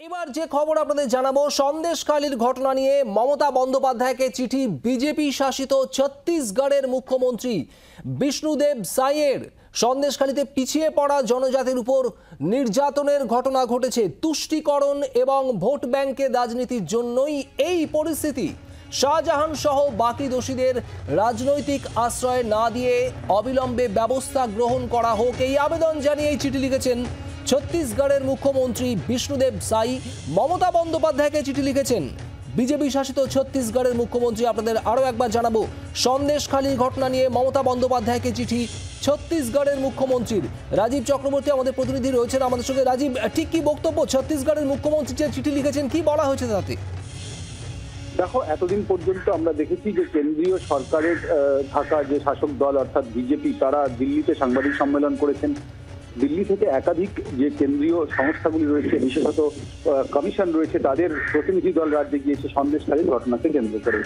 এবার যে খবর আপনাদের জানাবো, সন্দেশখালীর ঘটনা নিয়ে মমতা বন্দ্যোপাধ্যায়কে চিঠি বিজেপি শাসিত ছত্তিশগড়ের মুখ্যমন্ত্রী বিষ্ণুদেব সাইয়ের। সন্দেশখালীতে পিছিয়ে পড়া জনজাতির উপর নির্যাতনের ঘটনা ঘটেছে। তুষ্টিকরণ এবং ভোট ব্যাংকের রাজনীতির জন্যই এই পরিস্থিতি। শাহজাহান সহ বাকি দোষীদের রাজনৈতিক আশ্রয় না দিয়ে অবিলম্বে ব্যবস্থা গ্রহণ করা হোক, এই আবেদন জানিয়ে চিঠি লিখেছেন ছত্তিশগড়ের মুখ্যমন্ত্রী বিষ্ণুদেব সাই। মমতা বন্দ্যোপাধ্যায়কে চিঠি লিখেছেন বিজেপি শাসিত ছত্তিশগড়ের মুখ্যমন্ত্রী। আপনাদের আরও একবার জানাবো, সন্দেশখালীর ঘটনা নিয়ে মমতা বন্দ্যোপাধ্যায়কে চিঠি ছত্তিশগড়ের মুখ্যমন্ত্রীর। রাজীব চক্রবর্তী আমাদের প্রতিনিধি রয়েছেন আমাদের সঙ্গে। রাজীব, ঠিক কি বক্তব্য ছত্তিশগড়ের মুখ্যমন্ত্রী যে চিঠি লিখেছেন, কি বলা হয়েছে তাতে? দেখো, এতদিন পর্যন্ত আমরা দেখেছি যে কেন্দ্রীয় সরকারের থাকা যে শাসক দল অর্থাৎ বিজেপি, তারা দিল্লিতে সাংবাদিক সম্মেলন করেছেন। দিল্লি থেকে একাধিক যে কেন্দ্রীয় সংস্থাগুলি রয়েছে, বিশেষত কমিশন রয়েছে, তাদের প্রতিনিধি দল রাজ্যে গিয়েছে সন্দেশখালীর ঘটনাকে কেন্দ্র করে।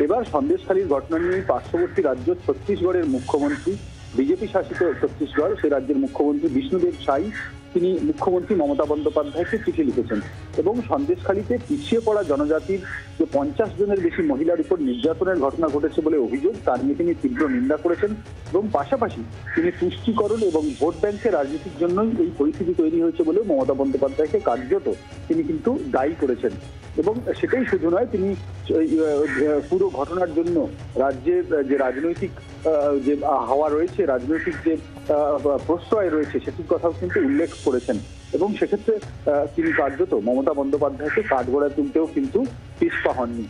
এবার সন্দেশখালীর ঘটনা নিয়ে পার্শ্ববর্তী রাজ্য ছত্তিশগড়ের মুখ্যমন্ত্রী, বিজেপি শাসিত ছত্তিশগড়, সে রাজ্যের মুখ্যমন্ত্রী বিষ্ণুদেব সাই, তিনি মুখ্যমন্ত্রী মমতা বন্দ্যোপাধ্যায়কে চিঠি লিখেছেন এবং সন্দেশখালীতে পিছিয়ে পড়া জনজাতির যে 50 জনের বেশি মহিলার উপর নির্যাতনের ঘটনা ঘটেছে বলে অভিযোগ, তার নিয়ে তিনি তীব্র নিন্দা করেছেন এবং পাশাপাশি তিনি তুষ্টিকরণ এবং ভোট ব্যাংকের রাজনীতির জন্যই এই পরিস্থিতি তৈরি হয়েছে বলে মমতা বন্দ্যোপাধ্যায়কে কার্যত তিনি কিন্তু দায়ী করেছেন। এবং সেটাই শুধু নয়, তিনি পুরো ঘটনার জন্য রাজ্যের যে রাজনৈতিক যে হাওয়া রয়েছে, রাজনৈতিক যে প্রশ্রয় রয়েছে, সেটির কথাও কিন্তু উল্লেখ করেছেন এবং সেক্ষেত্রে তিনি কার্যত মমতা বন্দ্যোপাধ্যায়কে কাঠগড়ায় তুলতেও কিন্তু পিছপা হননি।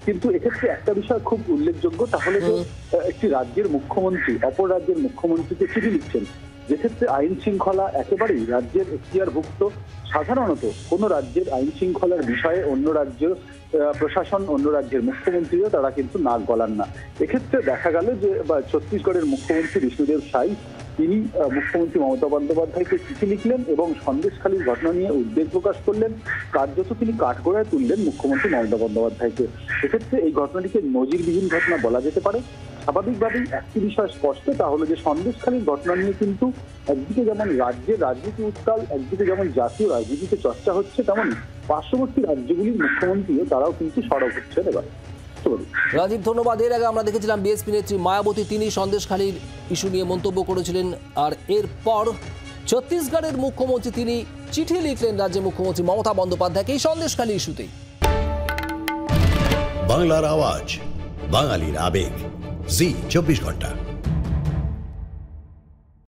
কিন্তু এক্ষেত্রে একটা বিষয় খুব উল্লেখযোগ্য, তাহলে যে একটি রাজ্যের মুখ্যমন্ত্রী অপর রাজ্যের মুখ্যমন্ত্রীকে চিঠি লিখছেন, যেক্ষেত্রে আইন শৃঙ্খলা একেবারেই রাজ্যের এখতিয়ারভুক্ত। সাধারণত কোনো রাজ্যের আইন শৃঙ্খলার বিষয়ে অন্য রাজ্য প্রশাসন, অন্য রাজ্যের মুখ্যমন্ত্রীও তারা কিন্তু নাক গলান না। এক্ষেত্রে দেখা গেল যে ছত্তিশগড়ের মুখ্যমন্ত্রী বিষ্ণুদেব সাই, তিনি মুখ্যমন্ত্রী মমতা বন্দ্যোপাধ্যায়কে চিঠি লিখলেন এবং সন্দেশখালীর ঘটনা নিয়ে উদ্বেগ প্রকাশ করলেন। কার্যত তিনি কাঠগড়ায় তুললেন মুখ্যমন্ত্রী মমতা বন্দ্যোপাধ্যায়কে। এক্ষেত্রে এই ঘটনাটিকে নজিরবিহীন ঘটনা বলা যেতে পারে। স্বাভাবিকভাবেই একটি বিষয় স্পষ্ট, তা হলো যে সন্দেশখালীর ঘটনা নিয়ে কিন্তু একদিকে যেমন রাজ্যের রাজনীতি উত্তাল, একদিকে যেমন জাতীয় রাজনীতিতে চর্চা হচ্ছে, তেমনই পার্শ্ববর্তী রাজ্যগুলির মুখ্যমন্ত্রীও তারাও কিন্তু সরব হচ্ছেন এবার। রাজীব, ধন্যবাদ। এর আগে আমরা দেখেছিলাম বিএসপি নেত্রী মায়াবতী, তিনি সন্দেশখালীর ইস্যু নিয়ে মন্তব্য করেছিলেন, আর এরপর ছত্তিশগড়ের মুখ্যমন্ত্রী তিনি চিঠি লিখলেন রাজ্যের মুখ্যমন্ত্রী মমতা বন্দ্যোপাধ্যায়কে এই সন্দেশখালী ইস্যুতেই। বাংলার আওয়াজ, বাঙালির আবেগ, জি 24 ঘন্টা।